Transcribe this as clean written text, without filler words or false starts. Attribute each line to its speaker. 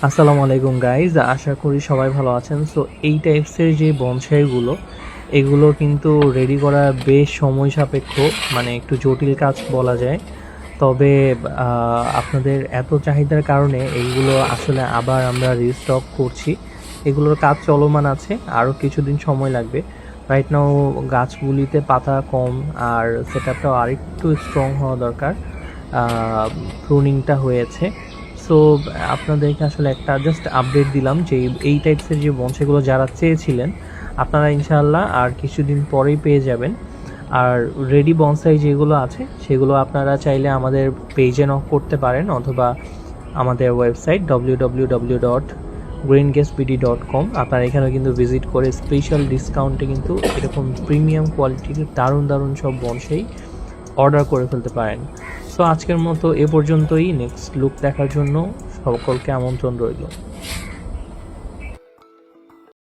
Speaker 1: আসসালামু আলাইকুম গাইজ, আশা করি সবাই ভালো আছেন। সো এই টাইপসের যে বনসাইগুলো, এগুলো কিন্তু রেডি করা বেশ সময় সাপেক্ষ, মানে একটু জটিল কাজ বলা যায়। তবে আপনাদের এত চাহিদার কারণে এইগুলো আসলে আবার আমরা রিস্টক করছি। এগুলোর কাজ চলমান আছে, আরও কিছুদিন সময় লাগবে। রাইট নাও গাছগুলিতে পাতা কম, আর সেট আপটাও আরেকটু স্ট্রং হওয়া দরকার। প্রুনিংটা হয়েছে। সো আপনাদেরকে আসলে একটা জাস্ট আপডেট দিলাম যে এই টাইপসের যে বনসাইগুলো যারা চেয়েছিলেন, আপনারা ইনশাআল্লাহ আর কিছুদিন পরেই পেয়ে যাবেন। আর রেডি বনসাই যেগুলো আছে সেগুলো আপনারা চাইলে আমাদের পেজে নক করতে পারেন, অথবা আমাদের ওয়েবসাইট www.greengasbd.com। আপনারা এখানেও কিন্তু ভিজিট করে স্পেশাল ডিসকাউন্টে কিন্তু এরকম প্রিমিয়াম কোয়ালিটির দারুণ দারুণ সব বনসাই অর্ডার করে ফেলতে পারেন। সো আজকের মতো এ পর্যন্তই। নেক্সট লুক দেখার জন্য সকলকে আমন্ত্রণ রইল।